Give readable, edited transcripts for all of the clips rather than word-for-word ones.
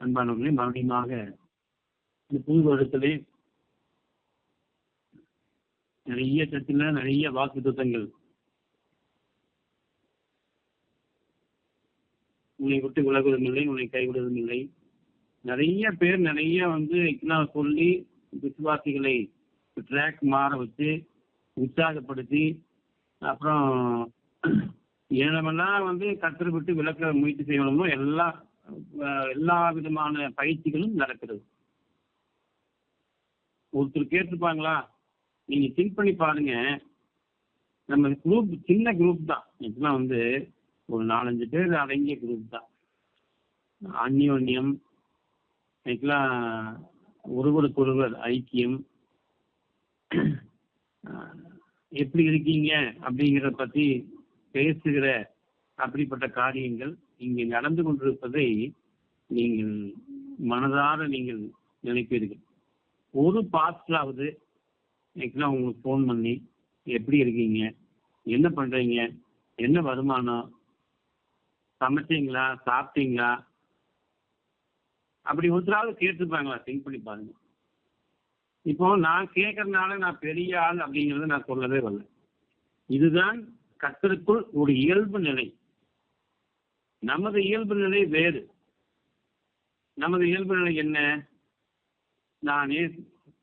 அன்பானவர்களே, மறுபடியுமாக இந்த புது வருடத்திலே நிறைய சத்துல நிறைய வாக்கு திட்டங்கள் உன்னை விட்டு விலகுவதும் இல்லை, உன்னை கைவிடுவதும் இல்லை. நிறைய பேர் நிறைய சொல்லி விசுவாசிகளை ட்ராக் மாற வச்சு உற்சாகப்படுத்தி அப்புறம் ஏனமெல்லாம் கத்தரை விட்டு விளக்க முயற்சி செய்யணுமோ எல்லா விதமான பயிற்சிகளும் நடக்கிறது. ஒருத்தர் கேட்டிருப்பாங்களா, நீங்க திங்க் பண்ணி பாருங்க, நம்ம குரூப் சின்ன குரூப் தான், இதெல்லாம் ஒரு 4-5 பேர் அடங்கிய குரூப் தான். அந்யோன்யம், இதுக்கெல்லாம் ஒருவருக்கொருவர் ஐக்கியம், எப்படி இருக்கீங்க அப்படிங்கிறத பத்தி பேசுகிற அப்படிப்பட்ட காரியங்கள் இங்கே நடந்து கொண்டிருப்பதை நீங்கள் மனதார நீங்கள் நினைப்பீர்கள். ஒரு பாஸ்டராவது உங்களுக்கு ஃபோன் பண்ணி எப்படி இருக்கீங்க, என்ன பண்றீங்க, என்ன வருமானம், சமைச்சீங்களா, சாப்பிட்டீங்களா, அப்படி ஒருத்தராவது கேட்டுருப்பாங்களா? திங்க் பண்ணி பாருங்க. இப்போ நான் கேட்கறதுனால நான் பெரிய ஆள் அப்படிங்கறத நான் சொல்லவே வரல. இதுதான் கர்த்தருக்குள் ஒரு இயல்பு நிலை. நமது இயல்பு நிலை வேறு. நமது இயல்பு நிலை என்ன? நானே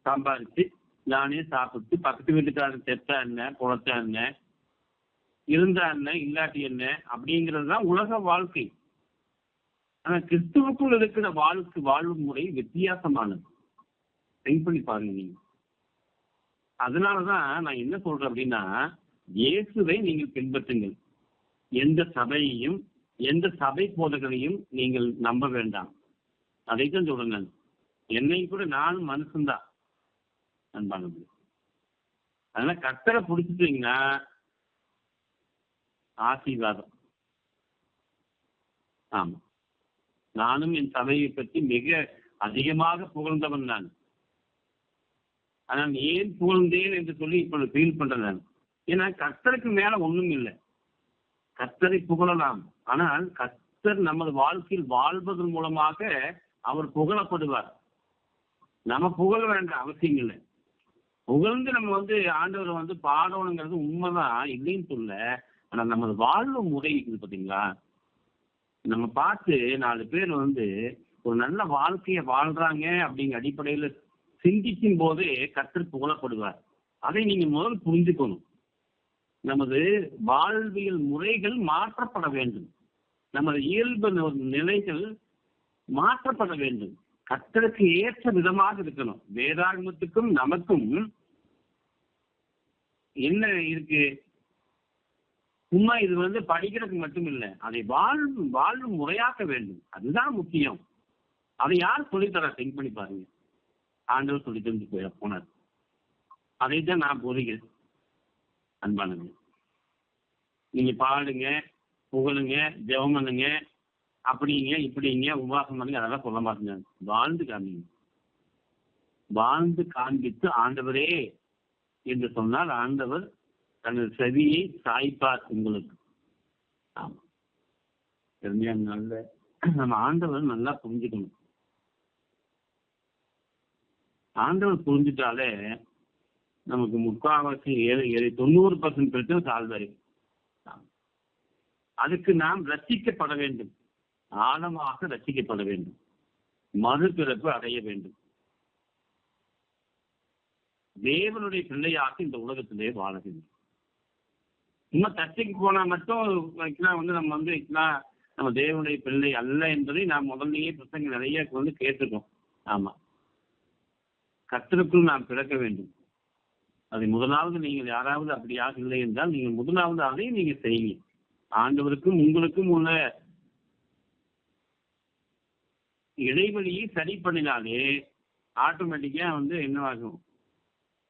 சம்பாதிச்சு நானே சாப்பிட்டு பக்கத்து வீட்டுக்காரர் செத்தா என்ன, குளத்தா என்ன, இருந்தா என்ன, இல்லாட்டி என்ன அப்படிங்கிறது தான் உலக வாழ்க்கை. ஆனா கிறிஸ்துவுக்குள் இருக்கிற வாழ்வு முறை வித்தியாசமானது. திங்க் பண்ணி பாருங்க நீங்க. அதனாலதான் நான் என்ன சொல்றேன் அப்படின்னா, இயேசுவை நீங்கள் பின்பற்றுங்கள். எந்த சபையையும் எந்த சபை போதகரையும் நீங்கள் நம்ப வேண்டாம். அதைத்தான் சொல்றேன் நான். என்னையும் கூட நானும் மனுஷன்தான் அன்பானது. அதனால கர்த்தரை பிடிச்சிட்டீங்கன்னா ஆசீர்வாதம். ஆமா, நானும் என் சபையை பற்றி மிக அதிகமாக புகழ்ந்தவன் நான். ஆனால் ஏன் புகழ்ந்தேன் என்று சொல்லி இப்ப ஃபீல் பண்றேன் நான். ஏன்னா கர்த்தருக்கு மேல ஒண்ணும் இல்லை. கர்த்தரை புகழலாம், ஆனால் கர்த்தர் நமது வாழ்க்கையில் வாழ்வதன் மூலமாக அவர் புகழப்படுவார். நம்ம புகழ வேண்டாம் அவசியம் இல்லை. புகழ்ந்து நம்ம ஆண்டவரை பாடணுங்கிறது உண்மைதான், இல்லைன்னு சொல்ல. ஆனா நமது வாழ்வு முறை இருக்குது பாத்தீங்களா, நம்ம பார்த்து 4 பேர் ஒரு நல்ல வாழ்க்கையை வாழ்றாங்க அப்படிங்கிற அடிப்படையில சிந்திக்கும் போதே கர்த்தர் புகழப்படுவார். அதை நீங்க முதல் புரிஞ்சுக்கணும். நமது வாழ்வியல் முறைகள் மாற்றப்பட வேண்டும். நமது இயல்பு நிலைகள் மாற்றப்பட வேண்டும். கர்த்தருக்கு ஏற்ற விதமாக இருக்கணும். வேதாகமத்துக்கும் நமக்கும் என்ன இருக்கு? சும்மா இது படிக்கிறதுக்கு மட்டும் இல்லை, அதை வாழ்வு முறையாக்க வேண்டும். அதுதான் முக்கியம். அதை யார் சொல்லித்தர? திங்க் பண்ணி பாருங்க. ஆண்டவர் சொல்லி தெரிஞ்சு போனார். அதைத்தான் நான் போதிக்கிறேன் அன்பானது. நீங்க பாடுங்க, புகழுங்க, ஜெபம் பண்ணுங்க, அப்படிங்க இப்படிங்க, உபவாசம் பண்ணுங்க, அதெல்லாம் சொல்ல மாட்டேங்க. வாழ்ந்து காமிங்க. வாழ்ந்து காண்பித்து ஆண்டவரே என்று சொன்னால் ஆண்டவர் தனது செவியை சாய்ப்பார் உங்களுக்கு. ஆமா, நல்ல நம்ம ஆண்டவர் நல்லா புரிஞ்சுக்கணும். ஆண்டவர் புரிஞ்சுட்டாலே நமக்கு முக்கால்வாசி 90% பிரச்சனை சால்வ் ஆயிடும். அதுக்கு நாம் ரட்சிக்கப்பட வேண்டும், ஆழமாக ரட்சிக்கப்பட வேண்டும், மறுபிறப்பு அடைய வேண்டும். தேவனுடைய பிள்ளையாக இந்த உலகத்திலே வாழ வேண்டும். சும்மா சர்ச்சைக்கு போனா மட்டும் நம்ம தேவனுடைய பிள்ளை அல்ல என்பதை நாம் முதல்லயே பிரசங்க நிறைய கேட்டிருக்கோம். ஆமா, கர்த்தருக்குள் நாம் பிறக்க வேண்டும். அதை முதலாவது நீங்கள் யாராவது அப்படியாக இல்லை என்றால் நீங்கள் முதலாவது அதை நீங்க செய்யுங்க. ஆண்டவருக்கும் உங்களுக்கும் உள்ள இடைவெளியை சரி பண்ணினாலே ஆட்டோமேட்டிக்கா என்னவாகும்?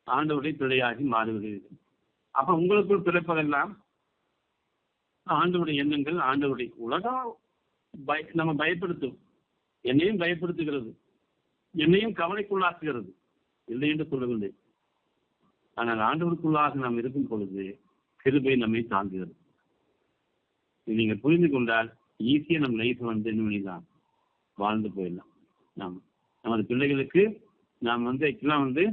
ஆண்டவருடைய பிள்ளையாகி மாறுகிறது. அப்ப உங்களுக்குள் பிறப்பதெல்லாம் ஆண்டவருடைய எண்ணங்கள், ஆண்டவருடைய உலகம் நம்ம பயப்படுத்தும், என்னையும் பயப்படுத்துகிறது, என்னையும் கவலைக்குள்ளாக்குகிறது, இல்லை என்று சொல்லவில்லை. ஆனால் ஆண்டவருக்குள்ளாக நாம் இருக்கும் பொழுது கிருபை நம்மை தாங்குகிறது. நீங்க புரிந்து கொண்டால் ஈஸியா நம்ம லைஃப் தான் வாழ்ந்து போயிடலாம். நாம் நமது பிள்ளைகளுக்கு நாம் வந்து ஆக்சுவலாக வந்து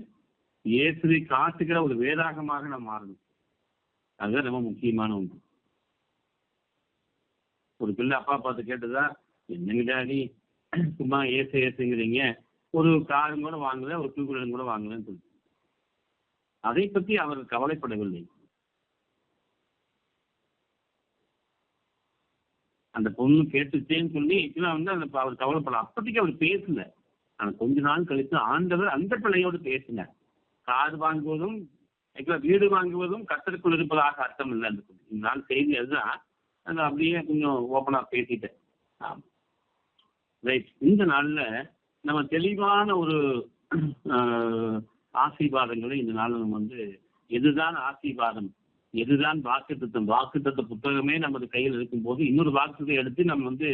இயேசுவை காட்டுகிற ஒரு வேதாகமாக நாம் மாறணும். அதுதான் ரொம்ப முக்கியமான ஒன்று. ஒரு பிள்ளை அப்பா பார்த்து கேட்டதா, என்னங்க டாடி சும்மா ஏசுங்கிறீங்க, ஒரு காரும் கூட வாங்கல, ஒரு டூ வீலரும் கூட வாங்கலன்னு சொல்லி. அதை பற்றி அவர் கவலைப்படவில்லை. அந்த பொண்ணு கேட்டுச்சேன்னு சொல்லி இப்பெல்லாம் வந்து அந்த அவர் கவலைப்படலாம். அப்போதைக்கு அவர் பேசல. ஆனால் கொஞ்ச நாள் கழித்து ஆண்டவர் அந்த பிள்ளையோடு பேசினார். கார் வாங்குவதும் வீடு வாங்குவதும் கர்த்தருக்குள் இருப்பதாக அர்த்தம் இல்லை. அந்த இந்த நாள் செய்தி அதுதான். அந்த அப்படியே கொஞ்சம் ஓப்பனா பேசிட்டேன். ரைட். இந்த நாள்ல நம்ம தெளிவான ஒரு ஆசீர்வாதங்களை இந்த நாள் நம்ம வந்து எதுதான் ஆசீர்வாதம், எதுதான் வாக்குத்தத்தம். வாக்குத்தத்த புத்தகமே நமது கையில் இருக்கும் போது இன்னொரு வாக்குத்தத்தை எடுத்து நம்ம வந்து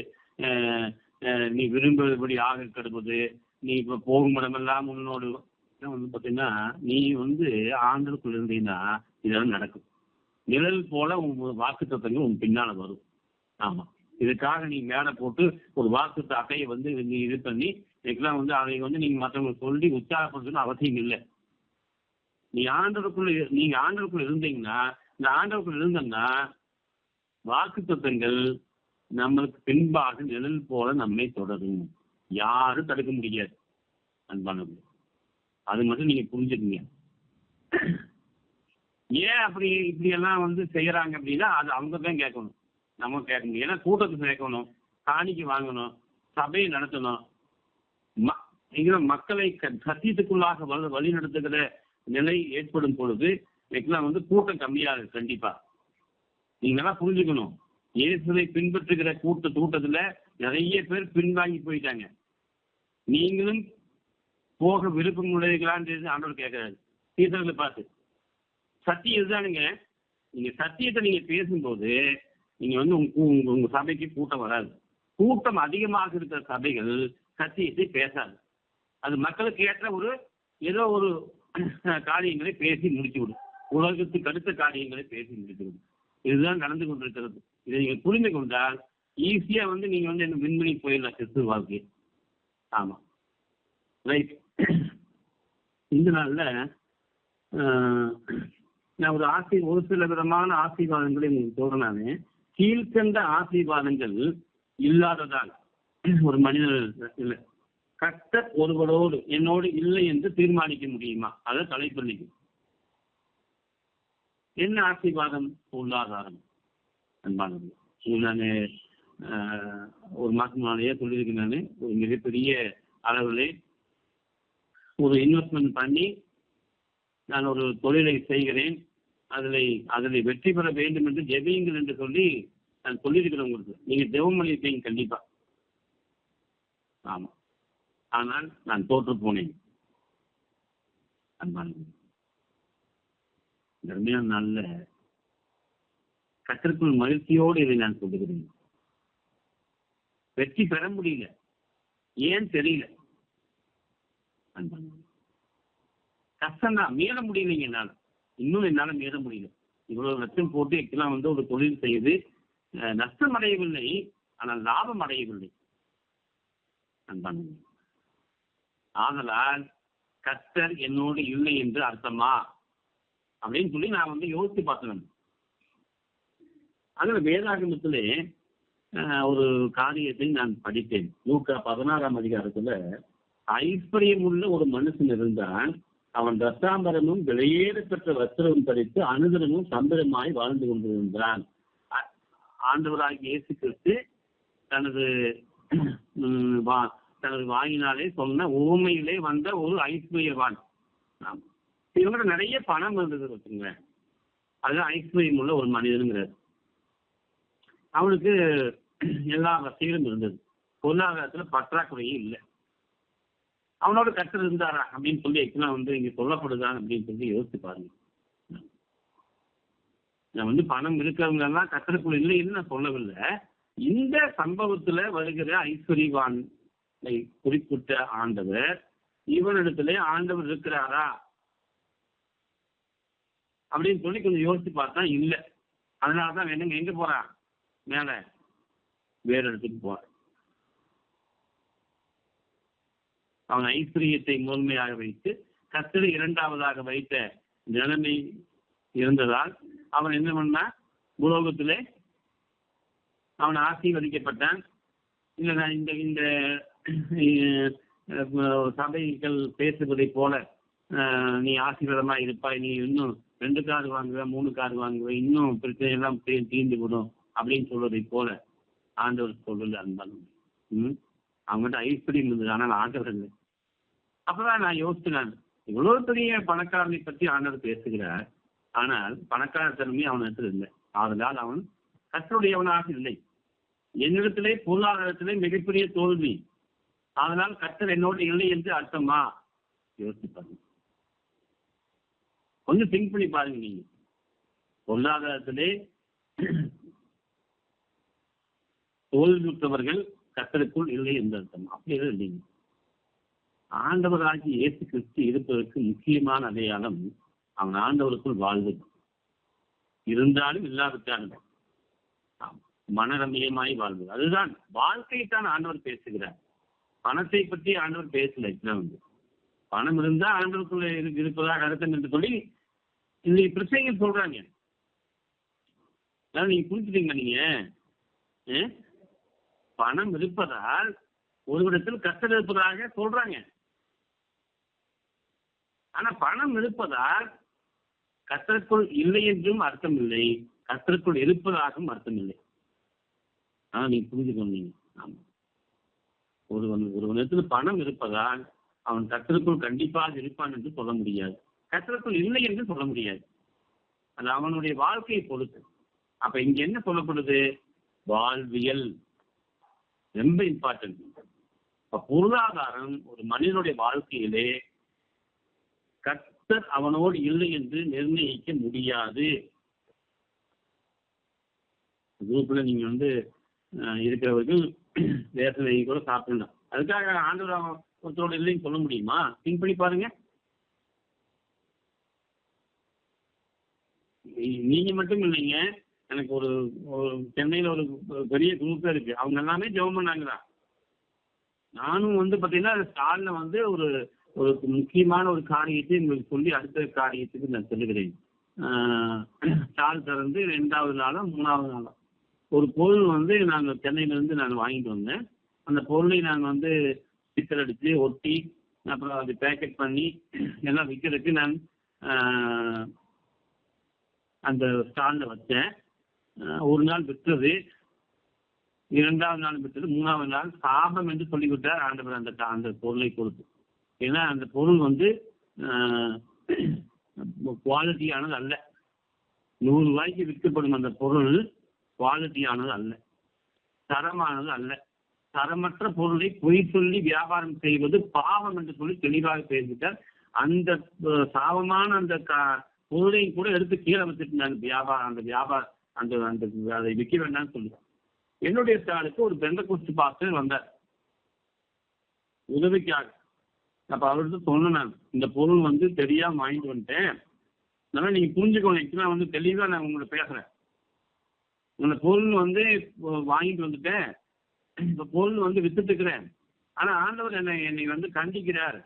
நீ விரும்புபடி ஆக கெடுப்பது, நீ இப்ப போகும் இடமெல்லாம் உன்னோடு வந்து பார்த்தீங்கன்னா, நீ வந்து ஆண்டவருக்குள் இருந்தீங்கன்னா இதெல்லாம் நடக்கும். நிழல் போல உன் வாக்குத்தத்தங்கள் உன் பின்னால வரும். ஆமா, இதுக்காக நீ மேலே போட்டு ஒரு வாக்குத்த அட்டையை வந்து நீ இது பண்ணி இதுக்கெல்லாம் வந்து அதை வந்து நீங்க மற்றவங்களுக்கு சொல்லி உற்சாகப்படுத்தணும் அவசியம் இல்லை. நீங்க ஆண்டவருக்குள்ள இருந்தீங்கன்னா, இந்த ஆண்டவருக்குள்ள இருந்தோம்னா வாக்குத்தத்தங்கள் நம்மளுக்கு பின்பாக நிழல் போல நம்மை தொடரும். யாரும் தடுக்க முடியாது. அன்பானது, அது மட்டும் நீங்க புரிஞ்சுக்குங்க. ஏன் அப்படி இப்படி எல்லாம் வந்து செய்யறாங்க அப்படின்னா, அது அவங்க தான் கேட்கணும், நம்ம கேட்க முடியும். ஏன்னா கூட்டத்தை சேர்க்கணும், காணிக்கு வாங்கணும், சபையை நடத்தணும், மக்களை சத்தியத்துக்குள்ளாக வழி நடத்துகிற நிலை ஏற்படும் பொழுது இன்னைக்கெல்லாம் வந்து கூட்டம் கம்மியாது. கண்டிப்பா நீங்க எல்லாம் புரிஞ்சுக்கணும். இயேசுவை பின்பற்றுகிற கூட்டத்துல நிறைய பேர் பின்வாங்கி போயிட்டாங்க. நீங்களும் போக விருப்பம் உள்ளீர்களான்னு ஆண்டவர் கேட்கிறாரு சீசர்களை பார்த்து. சத்தியம் இதுதானுங்க. நீங்க சத்தியத்தை நீங்க பேசும்போது நீங்க வந்து உங்க சபைக்கு கூட்டம் வராது. கூட்டம் அதிகமாக இருக்கிற சபைகள் சத்தியத்தை பேசாது. அது மக்களுக்கு ஏற்ற ஏதோ ஒரு காரியங்களை பேசி முடிச்சு விடும். உலகத்துக்கு அடுத்த காரியங்களை பேசி முடித்து விடும். இதுதான் நடந்து கொண்டிருக்கிறது. இதை நீங்க புரிந்து கொண்டால் ஈஸியா வந்து நீங்க வந்து என்ன விண்மணி போயிடலாம் கிறிஸ்துவ வாழ்க்கை. ஆமா, ரைட். இந்த நாள்ல நான் ஒரு சில விதமான ஆசீர்வாதங்களை உங்களுக்கு சொல்றேன். கீழ்கண்ட ஆசீர்வாதங்கள் இல்லாததால் ஒரு மனிதர் இல்லை, கர்த்தர் ஒருவரோடு என்னோடு இல்லை என்று தீர்மானிக்க முடியுமா? அதை தலைப்பள்ளிக்கும். என்ன ஆசீர்வாதம்? பொருளாதாரம். அன்பானது, நான் ஒரு மாசம் முன்னாலேயே சொல்லியிருக்கேன். நான் ஒரு மிகப்பெரிய அளவில் ஒரு இன்வெஸ்ட்மெண்ட் பண்ணி நான் ஒரு தொழிலை செய்கிறேன். அதில் வெற்றி பெற வேண்டும் என்று ஜெபியுங்கள் என்று சொல்லி நான் சொல்லியிருக்கிறேன் உங்களுக்கு. நீங்க ஜெபம் பண்ணியிருப்பீங்க கண்டிப்பா. ஆமா, ஆனால் நான் தோற்று போனேன். தர்மையான நாள்ல கர்த்தருக்குள் மகிழ்ச்சியோடு இதை நான் சொல்லுகிறேன். வெற்றி பெற முடியல, ஏன் தெரியல. கஷ்டம்தான், மீற முடியலைங்க. என்னால மீற முடியல. இவ்வளவு லட்சம் போட்டு எல்லாம் வந்து ஒரு தொழில் செய்து நஷ்டம் அடையவில்லை, ஆனால் லாபம் அடையவில்லை. ஆதலால் கர்த்தர் என்னோடு இல்லை என்று அர்த்தமா அப்படின்னு சொல்லி நான் வந்து யோசித்து பார்த்தேன். அதுல வேதாகமத்திலே ஒரு காரியத்தை நான் படித்தேன். லூக்கா 16ஆம் அதிகாரத்துல ஐஸ்வர்யம் உள்ள ஒரு மனுஷன் இருந்தான். அவன் ரத்தாம்பரமும் விலையேற பெற்ற வஸ்திரமும் தரித்து அனுதினமும் சம்பரமாய் வாழ்ந்து கொண்டிருந்தான். ஆண்டவராகிய இயேசு கிறிஸ்து தனது வாயினாலே சொன்ன ஊமையிலே வந்த ஒரு ஐஸ்வர்யவான். இவங்க நிறைய பணம் இருந்தது வச்சுங்க. அது ஐஸ்வர்யம் உள்ள ஒரு மனிதனுங்கிறார். அவனுக்கு எல்லா வசதிகளும் இருந்தது, பொருளாதாரத்துல பற்றாக்குறையும் இல்லை. அவனோட கர்த்தர் இருந்தாரா அப்படின்னு சொல்லி வந்து இங்க சொல்லப்படுதான் அப்படின்னு சொல்லி யோசிச்சு பாருங்க. நான் வந்து பணம் இருக்கிறவங்க எல்லாம் கர்த்தருக்குள்ள இல்லைன்னு நான் சொல்லவில்லை. இந்த சம்பவத்துல வருகிற ஐஸ்வர்யவானை குறிப்பிட்ட ஆண்டவர் இவனிடத்துல ஆண்டவர் இருக்கிறாரா அப்படின்னு சொல்லி கொஞ்சம் யோசிச்சு பார்த்தா இல்லை. அதனாலதான் வேணுங்க எங்க போறான், மேல வேற இடத்துக்கு போறான். அவன் ஐஸ்வர்யத்தை முதன்மையாக வைத்து கர்த்தரை இரண்டாவதாக வைத்த நிலைமை இருந்ததால் அவன் என்ன பண்ணா, உலோகத்திலே அவன் ஆசீர்வதிக்கப்பட்டான். இல்லை, இந்த இந்த சபைகள் பேசுவதை போல நீ ஆசீர்வாதமா இருப்பாய், நீ இன்னும் 2 கார் வாங்குவ, 3 கார் வாங்குவ, இன்னும் பிரச்சனை எல்லாம் தீர்ந்து விடும் அப்படின்னு சொல்வதை போல ஆண்டவர் சொல்றது அன்பான அவங்ககிட்ட ஐஸ்வர்யம் இருந்தது, ஆனால் ஆண்டவர் இல்லை. அப்பதான் நான் யோசிச்சேன், இவ்வளவு பெரிய பணக்காரனை பற்றி ஆண்டவர் பேசுகிறார், ஆனால் பணக்கார தன்மை அவனிடத்தில் இல்லை. ஆதலால் அவன் கர்த்தருடையவனாக இல்லை. என்னிடத்திலே பொருளாதாரத்திலே மிகப்பெரிய தோல்வி, அதனால் கர்த்தர் என்னோடு இல்லை என்று அர்த்தமா? யோசிச்சு பாருங்க, கொஞ்சம் திங்க் பண்ணி பாருங்க. நீங்க பொருளாதாரத்திலே தோல்வியுற்றவர்கள் கர்த்தருக்குள் இல்லை என்று அர்த்தம். அப்படி எதுவும் இல்லைங்க. ஆண்டவராகி இயேசு கிறிஸ்து இருப்பதற்கு முக்கியமான அடையாளம் அவன் ஆண்டவருக்குள் வாழ்வது. இருந்தாலும் இல்லாவிட்டாலும் மனரமியமாய் வாழ்வது, அதுதான் வாழ்க்கைத்தான் ஆண்டவர் பேசுகிறார். பணத்தை பற்றி ஆண்டவர் பேசல. பணம் இருந்தா ஆண்டவருக்குள்ள இருப்பதாக அர்த்தம் என்று சொல்லி இன்னைக்கு பிரச்சனைகள் சொல்றாங்க. நீங்க புரிஞ்சுட்டீங்க. நீங்க பணம் இருப்பதால் ஒரு இடத்தில் கர்த்தர் இருப்பதாக சொல்றாங்க. ஆனா பணம் இருப்பதால் கர்த்தருக்குள் இல்லை என்றும் அர்த்தம் இல்லை, கர்த்தருக்குள் இருப்பதாகவும் அர்த்தம் இல்லை. ஆனா நீங்க புரிஞ்சுக்கணும். ஆமா, ஒருவனிடத்தில் பணம் இருப்பதால் அவன் கர்த்தருக்குள் கண்டிப்பாக இருப்பான் என்று சொல்ல முடியாது, கர்த்தருக்குள் இல்லை என்று சொல்ல முடியாது. அது அவனுடைய வாழ்க்கையை பொறுத்து. அப்ப இங்க என்ன சொல்லப்படுது? வாழ்வியல் ரொம்ப இம்பார்ட்டன்ட். பொருளாதாரம் ஒரு மனிதனுடைய வாழ்க்கையிலே கர்த்தர் அவனோடு இல்லை என்று நிர்ணயிக்க முடியாது. குரூப்ல நீங்க இருக்கிறவர்கள் ரேஷன் கூட சாப்பிடலாம், அதுக்காக ஆண்டவர் ஒருத்தரோட இல்லைன்னு சொல்ல முடியுமா? திங்க் பண்ணி பாருங்க. நீங்க மட்டும் இல்லைங்க, எனக்கு ஒரு சென்னையில ஒரு பெரிய குரூப் இருக்கு, அவங்க எல்லாமே ஜெபம் பண்ணாங்களா. நானும் பாத்தீங்கன்னா ஸ்டால்ல ஒரு ஒரு முக்கியமான ஒரு காரியத்தை உங்களுக்கு சொல்லி அடுத்த காரியத்துக்கு நான் சொல்லுகிறேன். ஸ்டால் திறந்து 2வது நாளோ 3வது நாளோ ஒரு பொருள் நாங்கள் சென்னையிலேருந்து நான் வாங்கிட்டு வந்தேன். அந்த பொருளை நான் ஸ்டிக்கர் அடித்து ஒட்டி அப்புறம் அது பேக்கெட் பண்ணி எல்லாம் விற்கிறதுக்கு நான் அந்த ஸ்டாலில் வச்சேன். ஒரு நாள் விற்றது, 2வது நாள் விற்றது, 3வது நாள் சாபம் என்று சொல்லிவிட்டார் ஆண்டவர் அந்த பொருளை கொடுத்து. ஏன்னா அந்த பொருள் குவாலிட்டியானது அல்ல. 100 ரூபாய்க்கு விற்கப்படும் அந்த பொருள் குவாலிட்டியானது அல்ல, தரமானது அல்ல. தரமற்ற பொருளை பொய் சொல்லி வியாபாரம் செய்வது பாவம் என்று சொல்லி தெளிவாக பேசிட்டார். அந்த சாபமான அந்த பொருளையும் கூட எடுத்து கீழே வச்சுட்டு அதை விற்க வேண்டாம்னு சொல்லி என்னுடைய ஸ்டாலுக்கு ஒரு பெந்தகோஸ்து பாஸ்டர் வந்தார் உதவிக்காக. அப்ப அவர்கிட்ட சொன்னேன், நான் இந்த பொருள் தெரியாம வாங்கிட்டு வந்துட்டேன், அதனால நீங்க புரிஞ்சுக்கணும். ஆக்சுவலா தெளிவா நான் உங்களை பேசுறேன். இந்த பொருள் வாங்கிட்டு வந்துட்டேன், இந்த பொருள் வித்துட்டு இருக்கிறேன், ஆனா ஆண்டவர் என்னை கண்டிக்கிறார்,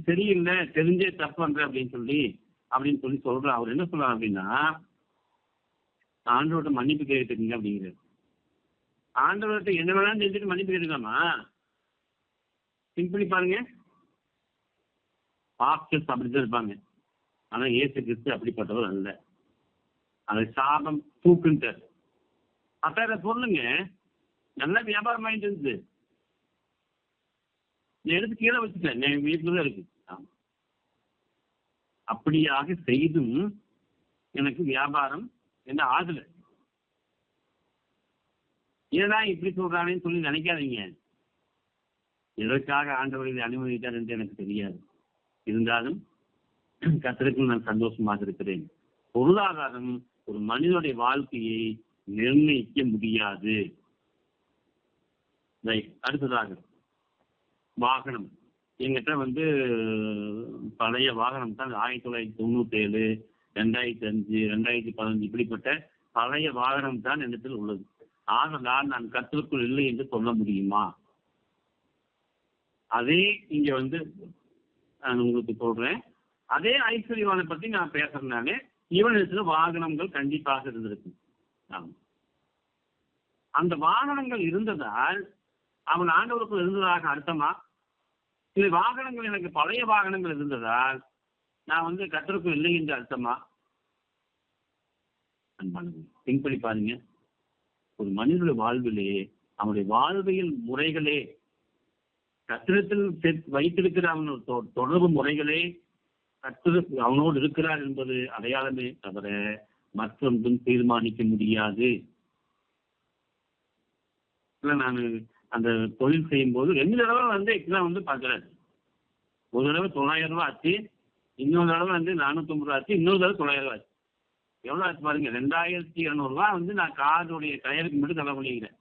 சரியில்லை, தெரிஞ்சே தப்பு பண்றேன் அப்படின்னு சொல்லி சொல்றேன். அவர் என்ன சொல்றாரு அப்படின்னா, ஆண்டவர்கிட்ட மன்னிப்பு கேட்டுக்கீங்க அப்படிங்கிறார். ஆண்டவர்கிட்ட என்ன வேணாலும் செஞ்சுட்டு மன்னிப்பு கேட்டுக்கலாமா? சிம்பிளி பாருங்க. பாஸ்டர்ஸ் அப்படிதான் இருப்பாங்க, ஆனா இயேசு கிறிஸ்து அப்படிப்பட்டவர் அல்ல. அதை சாபம் தூக்குன்ட்டார். அப்ப பொருளுங்க நல்லா வியாபாரம் ஆயிட்டு இருந்துச்சு, எடுத்து கீழே வச்சுட்டேன், என் வீட்டுலதான் இருக்கு. அப்படியாக செய்தும் எனக்கு வியாபாரம் என்ன ஆகல. ஏன்னா இப்படி சொல்றானேன்னு சொல்லி நினைக்காதீங்க. எதற்காக ஆண்டவர் இதை அனுமதித்தார் என்று எனக்கு தெரியாது. இருந்தாலும் கர்த்தருக்குள் நான் சந்தோஷமாக இருக்கிறேன். பொருளாதாரம் ஒரு மனிதனுடைய வாழ்க்கையை நிர்ணயிக்க முடியாது. அடுத்ததாக வாகனம். எங்கிட்ட பழைய வாகனம் தான் 1997, 2005, 2015 இப்படிப்பட்ட பழைய வாகனம் தான் என்னிடத்தில் உள்ளது. ஆதலால் நான் கர்த்தருக்குள் இல்லை என்று சொல்ல முடியுமா? அதே இங்க வந்து நான் உங்களுக்கு சொல்றேன், அதே ஐஸ்வர்யவானை பத்தி நான் பேசுறதுனால இவனிடத்துல வாகனங்கள் கண்டிப்பாக இருந்திருக்கு. அந்த வாகனங்கள் இருந்ததால் அவன் ஆண்டவருக்குள் இருந்ததாக அர்த்தமா? இல்லை வாகனங்கள் எனக்கு பழைய வாகனங்கள் இருந்ததால் நான் வந்து கர்த்தருக்குள் இல்லை என்று அர்த்தமா? பின்படி பாருங்க. ஒரு மனிதனுடைய வாழ்விலே அவனுடைய வாழ்வியல் முறைகளே, கர்த்தரிடத்தில் வைத்திருக்கிற அவன் தொடர்பு முறைகளே கர்த்தர் அவனோடு இருக்கிறார் என்பது அடையாளமே தவிர மற்றொன்றும் தீர்மானிக்க முடியாது. நான் அந்த தொழில் செய்யும் போது 2 தடவை வந்து எக்ஸாம் வந்து பார்க்கிறேன். ஒரு தடவை 900 ரூபாய் ஆச்சு, இன்னொரு தடவை வந்து 450 ரூபா ஆச்சு, இன்னொரு தடவை 900 ரூபா ஆச்சு. எவ்வளோ ஆச்சு பாருங்க, 2200 ரூபா வந்து நான் காருடைய டயருக்கு மட்டும் செலவு பண்ணிக்கிறேன்.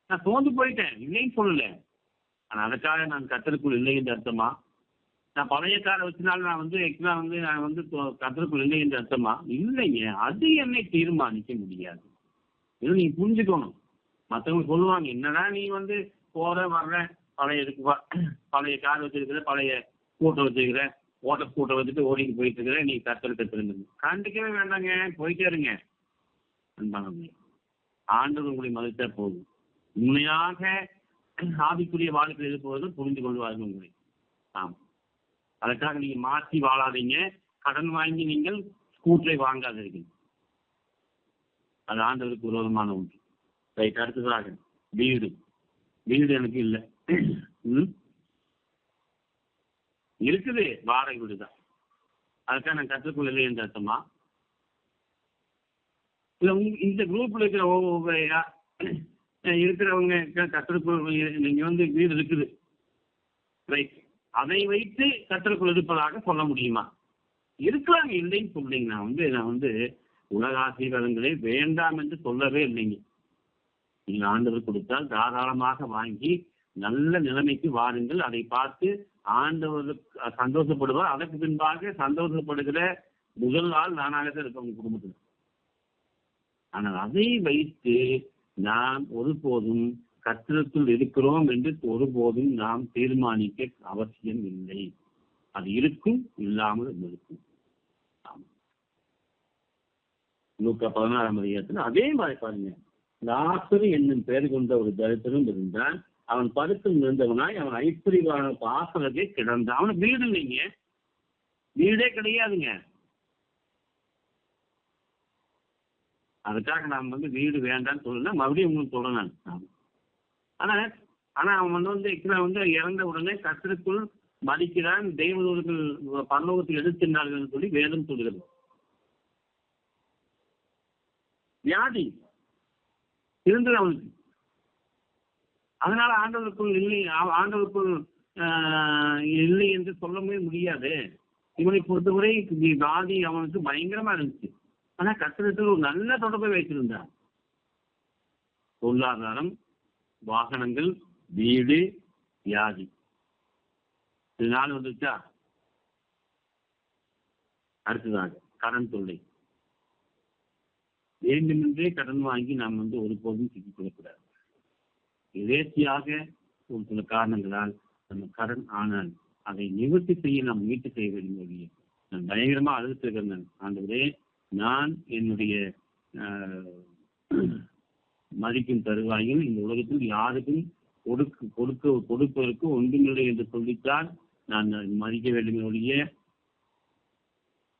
நான் சோர்ந்து போயிட்டேன், இல்லைன்னு சொல்லல. ஆனால் அதுக்காக நான் கர்த்தருக்குள் இல்லை என்று அர்த்தமா? நான் பழைய காரை வச்சனால நான் வந்து எக்ஸாம் வந்து நான் வந்து கர்த்தருக்குள் இல்லை என்று அர்த்தமா? இல்லைங்க, அது என்னை தீர்மானிக்க முடியாது. இதை நீங்க புரிஞ்சுக்கணும். மற்றவங்க சொல்லுவாங்க, என்னடா நீ வந்து போற வர்ற பழைய கார் வச்சிருக்கிற, பழைய ஸ்கூட்டர் வச்சிருக்கிற, ஓட்ட ஸ்கூட்டர் வச்சுட்டு ஓடிட்டு போயிட்டு இருக்கிற, நீ கர்த்தருக்கு திரும்புங்க. கண்டுக்கவே வேண்டாங்க, போயிட்டே இருங்க. ஆண்டவர் உங்களை மதித்தா போதும். உண்மையாக ஆவிக்குரிய வாழ்க்கை இருப்பது புரிந்து கொள்வார்கள் உங்களை. ஆம், அதற்காக நீங்க மாற்றி வாழாதீங்க. கடன் வாங்கி நீங்கள் ஸ்கூட்டரை வாங்காதீர்கள். அது ஆண்டவருக்கு விரோதமான ஒன்று. ரைட். அடுத்ததாக வீடு. வீடு எனக்கு இல்லை. இருக்குது, வாடகை வீடு தான். அதுக்காக நான் கற்றுக்கொள்ள இல்லை என்று அர்த்தமா? இல்லை இந்த குரூப்ல இருக்கிறவங்க கற்றுக்கொள் நீங்க வந்து வீடு இருக்குது, ரைட், அதை வைத்து கற்றுக்கொள் இருப்பதாக சொல்ல முடியுமா? இருக்கலாங்க, இல்லைன்னு சொல்றீங்க. நான் வந்து உலக ஆசீர்வாதங்களே வேண்டாம் என்று சொல்லவே இல்லைங்க. நீங்கள் ஆண்டவர் கொடுத்தால் தாராளமாக வாங்கி நல்ல நிலைமைக்கு வாருங்கள். அதை பார்த்து ஆண்டவர் சந்தோஷப்படுவார். அதற்கு பின்பாக சந்தோஷப்படுகிற முதல் ஆள் நானாகத்தான் இருப்பேன் உங்க குடும்பத்தில். ஆனால் அதை வைத்து நாம் ஒருபோதும் கர்த்தருக்குள் இருக்கிறோம் என்று ஒருபோதும் நாம் தீர்மானிக்க அவசியம் இல்லை. அது இருக்கும், இல்லாமல் இருக்கும். லூக்கா 16ஆம் அதிகாரத்தில் அதே மாதிரி பாருங்க. லாசரு என்னும் பெயர் கொண்ட ஒரு தரித்திரம் இருந்தான். அவன் படுத்து இருந்தவனாய் அவன் ஐஸ்வர்யவான பாசனத்தை கிடந்தான். அவனுக்கு வீடு இல்லைங்க, வீடே கிடையாதுங்க. அதுக்காக நாம் வந்து வீடு வேண்டாம்னு சொல்லலாம். மறுபடியும் உங்களுக்கு சொல்றேன் நான். ஆனா அவன் வந்து இறந்த உடனே கர்த்தருக்குள் மதிக்கிறான். தெய்வதூதர்கள் பரலோகத்தில் எடுத்திருந்தார்கள் சொல்லி வேதம் சொல்கிறது. வியாதி இருந்தது அவனுக்கு. அதனால ஆண்டவருக்குள் இல்லை என்று சொல்லவே முடியாது. இவனை பொறுத்தவரை வியாதி அவனுக்கு பயங்கரமா இருந்துச்சு. ஆனா கர்த்தரிடத்தில் ஒரு நல்ல தொடர்பை வைத்திருந்தான். பொருளாதாரம், வாகனங்கள், வீடு, வியாதி, இது 4 வந்துச்சா? அடுத்ததாக கடன் தொல்லை. வேண்டுமென்றே கடன் வாங்கி நாம் வந்து ஒருபோதும் சிக்கிக்கொள்ளக்கூடாது. எதேச்சியாக ஒரு சில காரணங்களால் நம்ம கடன் ஆனால் அதை நிவர்த்தி செய்ய நாம் முயற்சி செய்ய வேண்டும். நான் பயங்கரமா அழுத்திருக்கிறேன். ஆண்டவரே, நான் என்னுடைய மதிக்கும் தருவாயில் இந்த உலகத்தில் யாருக்கும் கொடுப்பதற்கு ஒன்றுமில்லை என்று சொல்லித்தான் நான் மதிக்க வேண்டும். ஒழிய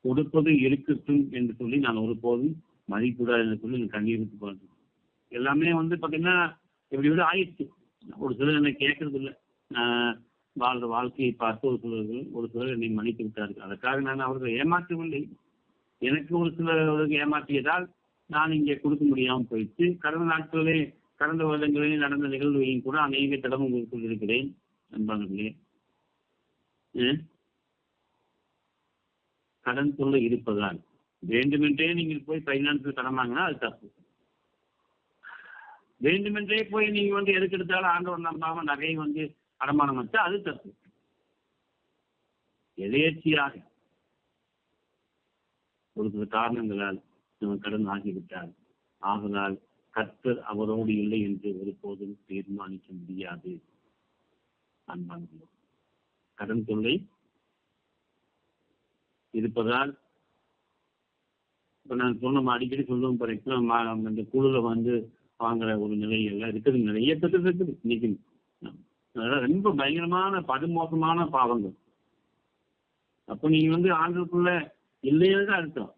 கொடுப்பது இருக்கட்டும் என்று சொல்லி நான் ஒருபோதும் மதிக்கூடாது என்று சொல்லி கண்ணீர் விட்டு போறது. எல்லாமே வந்து பார்த்தீங்கன்னா எப்படி விட ஆயிடுச்சு. ஒரு சிலர் என்னை கேட்கறது இல்லை. வாழ்ற வாழ்க்கையை பார்த்து ஒரு சிலர் என்னை மன்னித்து விட்டார்கள். அதற்காக நான் அவர்களை ஏமாற்றவில்லை. எனக்கு ஒரு சிலருக்கு ஏமாற்றியதால் நான் இங்கே கொடுக்க முடியாமல் போயிடுச்சு. கடந்த வருடங்களில் நடந்த நிகழ்வுகளையும் கூட அநேக தடவை உங்களுக்கு சொல்லியிருக்கிறேன். நண்பர்களே, கடன் தொல்லை இருப்பதால் வேண்டுமென்றே நீங்கள் போய் பைனான்ஸில் கடன் வாங்கினா அது தப்பு. வேண்டுமென்றே போய் நீங்க வந்து எதுக்கு எடுத்தாலும் ஆண்டவர் நம்பாம நகையை வந்து அடமானம் வச்சா அது தப்பு. எதேச்சியாக ஒரு சில காரணங்களால் நம்ம கடன் ஆகிவிட்டார். ஆதலால் கர்த்தர் அவரோடு இல்லை என்று ஒருபோதும் தீர்மானிக்க முடியாது. அன்பான கடன் தொல்லை இருப்பதால் இப்போ நான் சொன்ன அடிக்கடி சொல்லுவோம் வரைக்கும் இந்த குழுல வந்து வாங்குற ஒரு நிலை எல்லாம் இருக்குது, நிறைய பேர் இருக்குது இன்னைக்கு. அதெல்லாம் ரொம்ப பயங்கரமான படுமோசமான பாவங்கள். அப்போ நீங்க வந்து ஆண்டுக்குள்ள இல்லைன்னு தான் அர்த்தம்.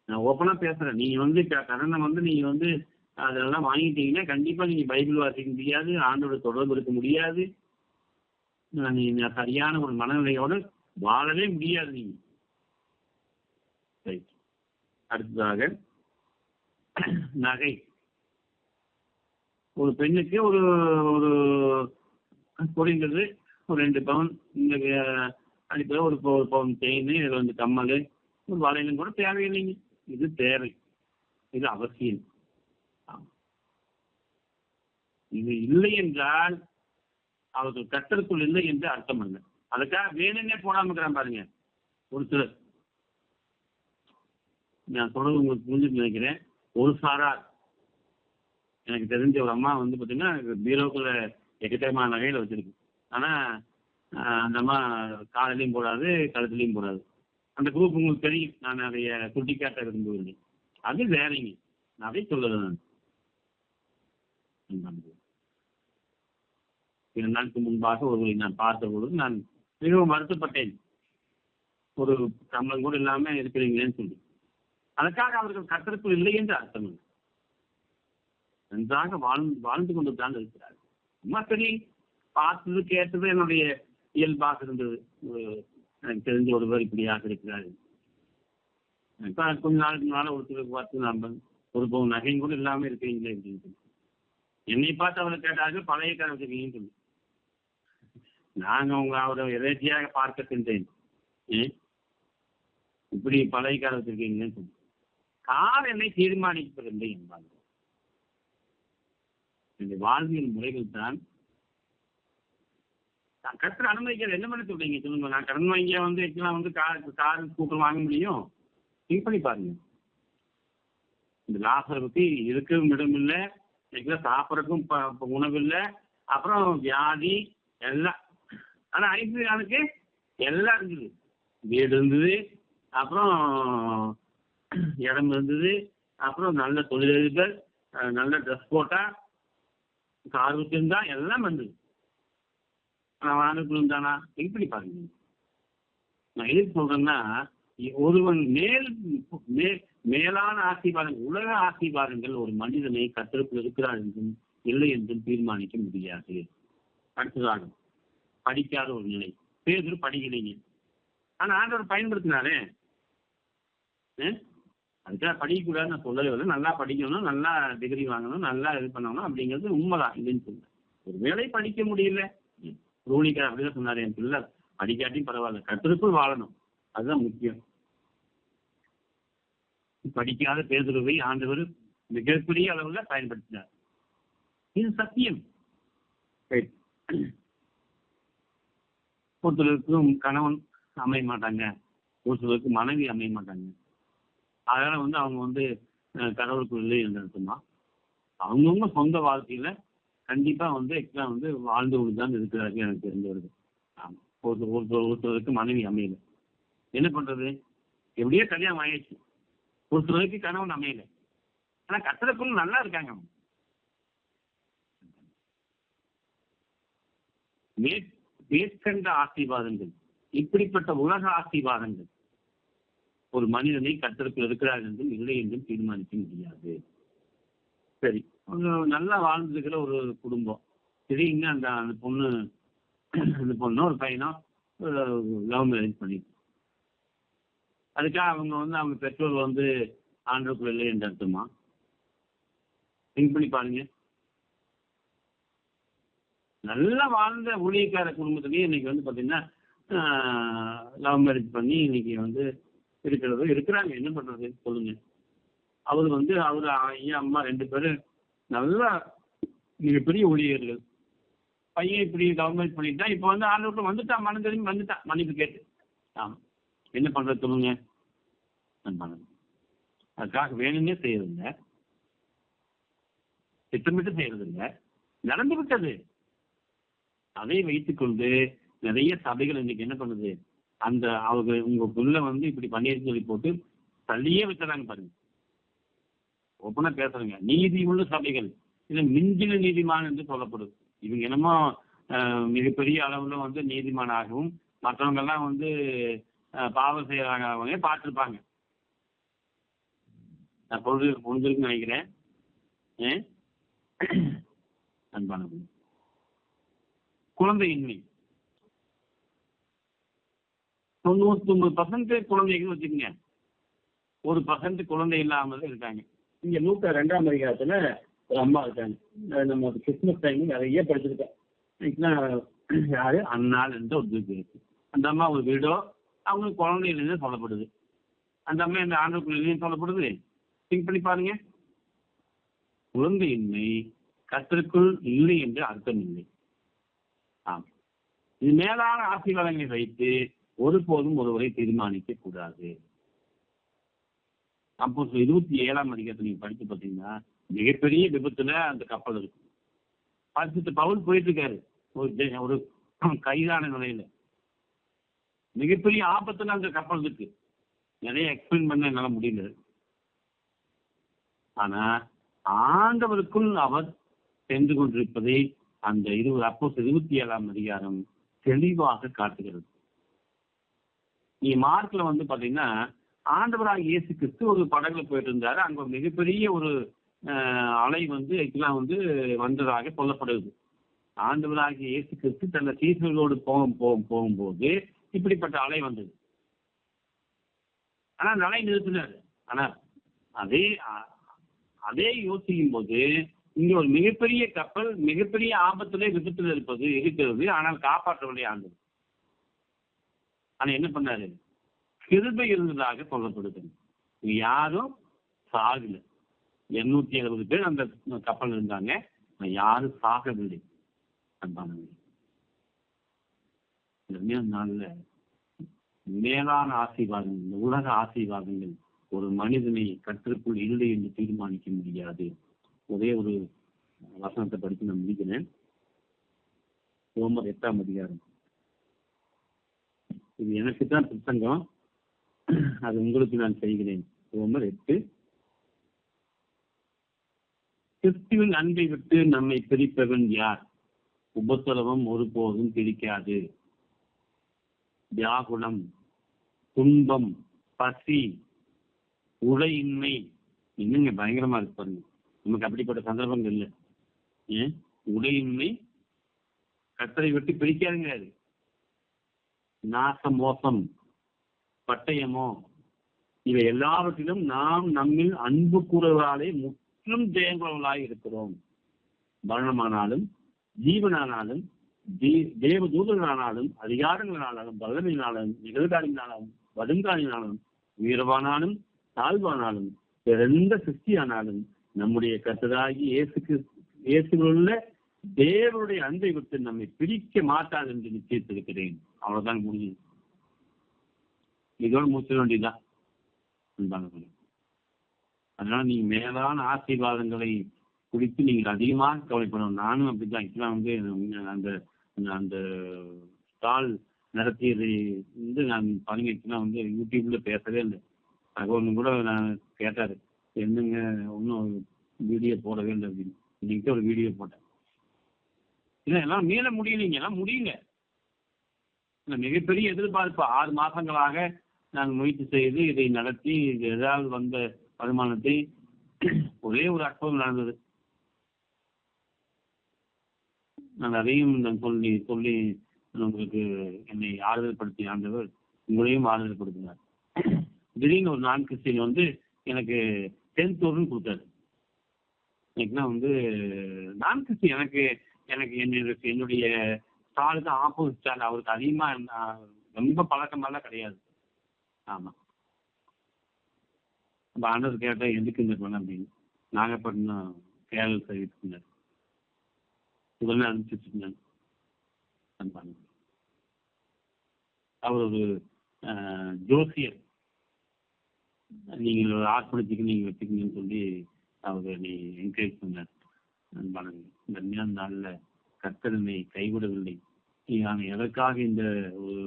நான் ஓப்பனா பேசுறேன். நீங்க வந்து கடனை வந்து நீங்க வந்து அதெல்லாம் வாங்கிட்டீங்கன்னா கண்டிப்பா நீங்க பைபிள் வாசிக்க முடியாது, ஆண்டோட தொடர்பு இருக்க முடியாது, நீங்க சரியான ஒரு மனநிலையோடு வாழவே முடியாது நீங்க. ரைட். அடுத்ததாக நகை. ஒரு பெண்ணுக்கு ஒரு ஒரு குறைந்தது ஒரு 2 பவுன் இந்த அடிப்படையில் ஒரு பவுன் செயின், 2 கம்மல், ஒரு வளையலும் கூட தேவையில்லைங்க. இது தேவை, இது அவசியம். இது இல்லை என்றால் அவர்கள் கர்த்தருக்குள் இல்லை என்று அர்த்தம் அல்ல. அதுக்காக வேணும்னே போடாம இருக்கிறான் பாருங்க ஒரு சிலர். நான் சொல்றது உங்களுக்கு புரிஞ்சுட்டு நினைக்கிறேன். ஒரு சாரார், எனக்கு தெரிஞ்ச ஒரு அம்மா வந்து பார்த்தீங்கன்னா பீரோக்குள்ள எக்கச்சக்கமான நகையில வச்சிருக்கு. ஆனா அந்த அம்மா காலையிலையும் போடாது, கழுத்துலையும் போடாது. அந்த குரூப் உங்களுக்கு தெரியும், நான் அதைய சுட்டிக்காட்ட விரும்பவில்லை. அது வேறைங்க, நான் அதை சொல்லுறேன். நான் 2 நாளுக்கு முன்பாக ஒருவரை நான் பார்த்த பொழுது நான் மிகவும் வருத்தப்பட்டேன். ஒரு சம்பளம் கூட இல்லாம இருக்கிறீங்களேன்னு சொல்லி. அதற்காக அவர்கள் கர்த்தருக்குள் இல்லை என்று அர்த்தம் இல்லை. நன்றாக வாழ்ந்து கொண்டு தான் இருக்கிறார்கள். அம்மா சரி, பார்த்தது கேட்டது என்னுடைய இயல்பாக இருந்தது. எனக்கு தெரிஞ்ச ஒருவர் இப்படியாக இருக்கிறாரு. இப்ப கொஞ்ச நாளுக்கு முன்னால ஒருத்தருக்கு பார்த்து நம்ம ஒரு பவுன் நகையும் கூட இல்லாம இருக்கிறீங்களே அப்படின்னு. என்னை பார்த்து அவரை கேட்டார்கள், பழைய காலம் வச்சிருக்கீங்கன்னு சொல்லி. நாங்க அவரை எதேச்சியாக பார்க்க சென்றேன். இப்படி பழைய காலம் வச்சிருக்கீங்கன்னு சொல்லி. கார் என்னை தீர்மானிப்பதில்லை என்பாங்க. இந்த வாழ்வியல் முறைகள் தான் கர்த்தர் அனுமதிக்கிறது. என்ன பண்ண சொல்றீங்க சொல்லுங்க. நான் கடன் வாங்கியா வந்து வந்து கார் ஸ்கூட்டர் வாங்க முடியும்? திங்க் பண்ணி பாருங்க. இந்த லாசருக்கு இருக்கவும் இடம் இல்லை, சாப்பிட்றதுக்கும் உணவு இல்லை, அப்புறம் வியாதி எல்லாம். ஆனா ஐஸ்வர்யானுக்கு எல்லாம் இருந்தது. வீடு இருந்தது, அப்புறம் இடம் இருந்தது, அப்புறம் நல்ல தொழிலதிபர், நல்ல ட்ரெஸ் போட்டா, கார் வச்சிருந்தா, எல்லாம் வந்தது. நான் வாழ்ந்துக்குள்ளானா திங்க் பண்ணி பாருங்க. நான் எதுக்கு சொல்றேன்னா, ஒருவன் மேலான ஆசீர்வாதங்கள், உலக ஆசீர்வாதங்கள் ஒரு மனிதனை கர்த்தருக்குள் இருக்கிறார் என்றும் இல்லை என்றும் தீர்மானிக்க முடியாது. அடுத்ததாக படிக்காத ஒரு நிலை. பேர் படிக்கிறீங்க, ஆனா ஆண்டவர் பயன்படுத்தினாரே. அதுக்காக படிக்கக்கூடாது நான் சொல்லவே இல்லை. நல்லா படிக்கணும், நல்லா டிகிரி வாங்கணும், நல்லா இது பண்ணணும் அப்படிங்கிறது உண்மைதான், இல்லைன்னு சொல்லுவேன். ஒரு வேலை படிக்க முடியல, ரூலிக்கார் அப்படிதான் சொன்னாரு, என் பிள்ளை படிக்காட்டியும் பரவாயில்ல, கர்த்தருக்குள் வாழணும், அதுதான் முக்கியம். படிக்காத பேதுருவை ஆண்டவர் மிகப்பெரிய அளவுல பயன்படுத்தினார். இது சத்தியம். ஒருத்தருக்கும் கணவன் அமைய மாட்டாங்க, ஒரு சிலருக்கு மனைவி அமைய மாட்டாங்க. அதனால வந்து அவங்க வந்து கடவுளுக்கு இல்லை என்று அர்த்தமா? அவங்கவுங்க சொந்த வாழ்க்கையில கண்டிப்பா வந்து எக்ஸ்ட்ரா வந்து வாழ்ந்து கொண்டு தான் இருக்கிறார்கள் எனக்கு தெரிஞ்சவர்கள். ஆமா, ஒரு சிலருக்கு மனைவி அமையல, என்ன பண்றது? எப்படியோ கல்யாணம் ஆயிடுச்சு. ஒரு சிலருக்கு கணவன் அமையல, ஆனா கர்த்தருக்குள்ள நல்லா இருக்காங்க. மேற்கண்ட ஆசீர்வாதங்கள், இப்படிப்பட்ட உலக ஆசீர்வாதங்கள் ஒரு மனிதனை கர்த்தருக்குள் இருக்கிறார் என்றும் இல்லை என்றும் தீர்மானிக்க முடியாது. சரி, நல்லா வாழ்ந்துருக்கிற ஒரு குடும்பம், திடீர்னு அந்த பொண்ணு ஒரு பையனோ லவ் மேரேஜ் பண்ணிட்டு, அதுக்காக அவங்க வந்து அவங்க பெற்றோர் வந்து ஆண்டவருக்குள் இல்லை என்று அர்த்தமா? திங்க் பண்ணி பாருங்க. நல்லா வாழ்ந்த ஊழியக்கார குடும்பத்திலேயே இன்னைக்கு வந்து பார்த்தீங்கன்னா லவ் மேரேஜ் பண்ணி இன்னைக்கு வந்து இருக்கிறாங்க. என்ன பண்றது சொல்லுங்க? அவர் வந்து அவர் ஐயா அம்மா 2 பேரும் நல்லா மிகப்பெரிய ஊழியர்கள். பையன் இப்படி லவ் மேரேஜ் பண்ணிட்டா, இப்போ வந்து ஆண்டவருக்குள்ள வந்துட்டான், மனம் தெரிஞ்சு வந்துட்டான், மன்னிப்பு கேட்டு. ஆமாம், என்ன பண்றது சொல்லுங்க? அதுக்காக வேணும்னே செய்யறதில்லை, திட்டமிட்டு செய்யறதில்லை, நடந்து விட்டது. அதை வைத்துக்கொண்டு நிறைய சபைகள் இன்னைக்கு என்ன பண்ணுது, அந்த அவங்க உங்களுக்குள்ள இப்படி பண்ணியிருக்கு சொல்லி போட்டு தள்ளியே வச்சுறாங்க பாருங்க. ஒப்பனா பேசுறேங்க. நீதி உள்ள சபைகள் இது மிஞ்சின நீதிமான் என்று சொல்லப்படுது. இவங்க என்னமோ மிகப்பெரிய அளவுல நீதிமானாகவும் மற்றவங்க எல்லாம் பாவம் செய்யறாங்க பார்த்துருப்பாங்க. நான் புரிஞ்சிருக்குன்னு நினைக்கிறேன். அன்பான குழந்தையின்மை 99% குழந்தைகள் வச்சுக்கோங்க, 1% குழந்தை இல்லாமல் இருக்காங்க. இங்க லூக்கா 2ஆம் அதிகாரத்துல ஒரு அம்மா இருக்காங்க. நம்ம கிறிஸ்துமஸ் டைம் நிறைய படிச்சிருக்கேன். யாரு அன்னாள் என்ற ஒரு தூக்கி இருக்கு. அந்த அம்மா ஒரு வீடோ அவங்களுக்கு குழந்தை இல்லைன்னு சொல்லப்படுது. அந்த அம்மா இந்த ஆண்டுக்குள்ள இல்லைன்னு சொல்லப்படுது. திங்க் பண்ணி பாருங்க. குழந்தையின்மை கர்த்தருக்குள் இல்லை என்று அர்த்தம் இல்லை. ஆம், இது மேலான ஆசீர்வாதங்களை வைத்து ஒருபோதும் ஒருவரை தீர்மானிக்க கூடாது. அப்போ 27ஆம் அதிகாரத்தை நீங்க படித்து பார்த்தீங்கன்னா மிகப்பெரிய விபத்துல அந்த கப்பல் இருக்கு. பரிசுத்த பவுல் போயிட்டு இருக்காரு ஒரு கைதான நிலையில. மிகப்பெரிய ஆபத்துல அந்த கப்பல் இருக்கு. நிறைய எக்ஸ்பிளைன் பண்ண என்னால முடியல. ஆனா ஆண்டவருக்குள் அவர் சென்று கொண்டிருப்பதை அந்த 27ஆம் அதிகாரம் தெளிவாக காட்டுகிறது. நீ மார்க்ல பாத்தீங்கன்னா ஆண்டவராக இயேசு கிறிஸ்து ஒரு படகுல போயிட்டு இருந்தாரு. அங்க மிகப்பெரிய ஒரு அலை வந்ததாக சொல்லப்படுது. ஆண்டவராகிய இயேசு கிறிஸ்து தன்னை சீசர்களோடு போகும்போது இப்படிப்பட்ட அலை வந்தது. ஆனா அந்த அலை நிறுத்தினாரு. ஆனா அதே யோசிக்கும் போது இங்க ஒரு மிகப்பெரிய கப்பல் மிகப்பெரிய ஆபத்திலே விபத்துல இருக்கிறது. ஆனால் காப்பாற்றவில்லை ஆண்டவர். ஆனா என்ன பண்ணாரு, கிருபை இருந்ததாக சொல்லப்படுது. யாரும் சாகல. 270 பேர் அந்த கப்பல் இருந்தாங்க. யாரும் சாகவில்லை. நாள்ல மேலான ஆசீர்வாதங்கள், உலக ஆசீர்வாதங்கள் ஒரு மனிதனை கர்த்தருக்குள் இல்லை என்று தீர்மானிக்க முடியாது. ஒரே ஒரு வசனத்தை படித்து நான் முடிக்கிறேன். ரோமர் 8ஆம் அதிகாரம். இது எனக்கு தான் பிரசங்கம், அது உங்களுக்கு நான் செய்கிறேன். ரோமர் 8. கிறிஸ்துவின் அன்பை விட்டு நம்மை பிரிப்பவன் யார்? உபத்திரவம் ஒருபோதும் பிரிக்காது. வியாகுலம், துன்பம், பசி, உடையின்மை இன்னுங்க பயங்கரமா இருக்கு பாருங்க. நமக்கு அப்படிப்பட்ட சந்தர்ப்பங்கள் இல்லை. உடையின்மை கர்த்தரை விட்டு பிரிக்காதுங்கிறாரு. நாச, மோசம், பட்டயமோ இவை எல்லாவற்றிலும் நாம் நம்மில் அன்பு கூறுவதாலே முற்றிலும் ஜெயங்குறவர்களாக இருக்கிறோம். மரணமானாலும் ஜீவனானாலும் தேவ தூதர்களானாலும் அதிகாரங்களானாலும் பலமையினாலும் நிகழ்காலினாலும் வருங்காலினாலும் உயர்வானாலும் தாழ்வானாலும் எந்த சிருஷ்டியானாலும் நம்முடைய கர்த்தராகி இயேசுவுள்ள தேவனுடைய அன்பை விட்டு நம்மை பிரிக்க மாட்டாது என்று நிச்சயித்திருக்கிறேன். அவ்வளவுதான் முடிஞ்சது. இதோட முடிச்சிட வேண்டியதுதான். அதனால நீங்க மேலான ஆசீர்வாதங்களை குறித்து நீங்கள் அதிகமாக கவலைப்படணும். நானும் அப்படித்தான். இப்பெல்லாம் அந்த அந்த ஸ்டால் நடத்தியதை நான் பதினெட்டுலாம் யூடியூப்ல பேசவே இல்லை. தகவலும் கூட நான் கேட்டாரு, என்னங்க ஒன்றும் வீடியோ போடவே இல்லை அப்படின்னு. இன்னைக்கு ஒரு வீடியோ போட்டேன். இல்லை எல்லாம் மீள முடியலைங்க, எல்லாம் முடியல. மிகப்பெரிய எதிர்பார்ப்பு 6 மாசங்களாக நான் முயற்சி செய்து இதை நடத்தி ஏதாவது வந்த வருமானத்தை ஒரே ஒரு அற்புதம் நடந்தது. நான் அதையும் நான் சொல்லி உங்களுக்கு என்னை ஆறுதல் படுத்தி ஆண்டவர் உங்களையும் ஆறுதல் படுத்தினார். திடீர்னு ஒரு நான் கிறிஸ்டின் எனக்கு 10,000 கொடுத்தாரு. எனக்குன்னா நான் கிறிஸ்டின் எனக்கு என்னுடைய ஸ்டாலுக்கு ஆப்போசிட் ஸ்டால். அவருக்கு அதிகமா ரொம்ப பழக்கமெல்லாம் கிடையாது. ஆமா, அப்ப ஆண்டவர் கேட்டா எதுக்கு இந்த பண்ண அப்படின்னு. நாகப்பட்டினம் கேரள சர்வீஸ் உடனே அனுப்பிச்சுட்டு அவர் ஒரு ஜோசியர். நீங்கள் ஒரு ஆர்ப்பணிச்சுக்கு நீங்க வச்சுக்கணும்னு சொல்லி அவர் நீ என்கரேஜ் பண்ணார். இந்த நாளில் கர்த்தர் என்னை கைவிடவில்லை. நான் எதற்காக இந்த ஒரு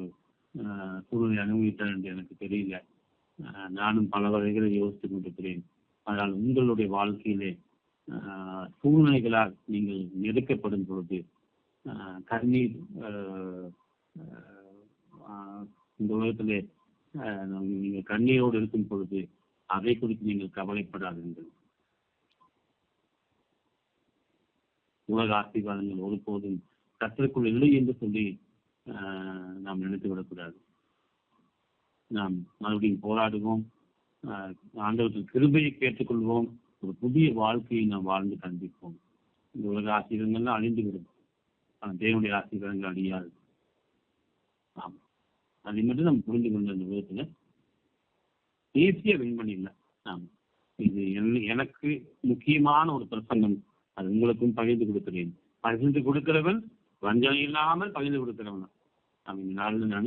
சூழ்நிலை அனுபவித்தேன் என்று எனக்கு தெரியல. நானும் பல வகைகளை யோசித்துக் கொண்டிருக்கிறேன். ஆனால் உங்களுடைய வாழ்க்கையிலே சூழ்நிலைகளால் நீங்கள் நெருக்கப்படும் பொழுது, கண்ணீர் இந்த உலகத்திலே நீங்கள் கண்ணீரோடு இருக்கும் பொழுது அதை குறித்து நீங்கள் கவலைப்படாதீர்கள். உலக ஆசீர்வாதங்கள் ஒருபோதும் கர்த்தருக்குள் இல்லை என்று சொல்லி நாம் நினைத்து விடக்கூடாது. நாம் மறுபடியும் போராடுவோம், ஆண்டவர்கள் கிருபையை கேட்டுக்கொள்வோம், ஒரு புதிய வாழ்க்கையை நாம் வாழ்ந்து கண்டிப்போம். இந்த உலக ஆசீர்வாதங்கள்லாம் அழிந்து விடும், ஆனால் தேவனுடைய ஆசீர்வாதங்கள் அழியாது. ஆமாம், அதை மட்டும் நம்ம புரிந்து கொண்ட இந்த உலகத்துல ஈஸியா வின் பண்ணிடலாம். ஆமாம், இது எனக்கு முக்கியமான ஒரு பிரசங்கம். அது உங்களுக்கும் பகிர்ந்து கொடுக்கிறேன். பகிர்ந்து கொடுக்கிறவன் வஞ்சனை இல்லாமல் பகிர்ந்து கொடுக்கிறவன். இந்த நாளில் நான்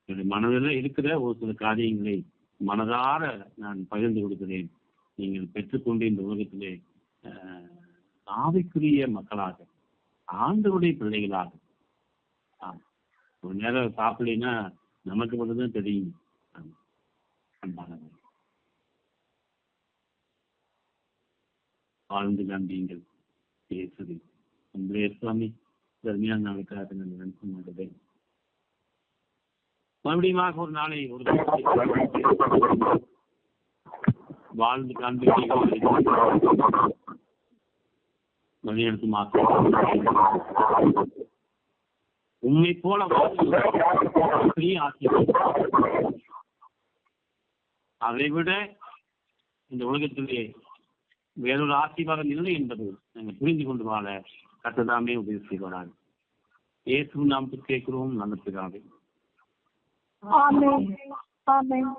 என்னுடைய மனதில் இருக்கிற ஒரு சில காரியங்களை மனதார நான் பகிர்ந்து கொடுக்கிறேன். நீங்கள் பெற்றுக்கொண்டு இந்த உலகத்திலே ஆவிக்குரிய மக்களாக, ஆண்டவருடைய பிள்ளைகளாக, ஒரு நேரம் சாப்பிடலைன்னா நமக்கு மட்டும்தான் தெரியும். வாழ்ந்து காண்பீங்கள் பேசுது உங்களே சுவாமி. தர்மியான நாளுக்காக நான் நினைக்க மாட்டேன். மறுபடியும் ஒரு நாளை ஒரு வாழ்ந்து காண்பீர்கள் வழியெடுத்து மாற்ற உண்மை போல அதை விட இந்த உலகத்திலே வேறொரு ஆசீர்வாதம் இல்லை என்பது நாங்கள் புரிந்து கொண்டு வாழ கர்த்ததாமே உதவி செய்வார்கள். இயேசு நாமத்தில் கேட்கிறோம், நல்ல பிதாவே. ஆமென். ஆமென்.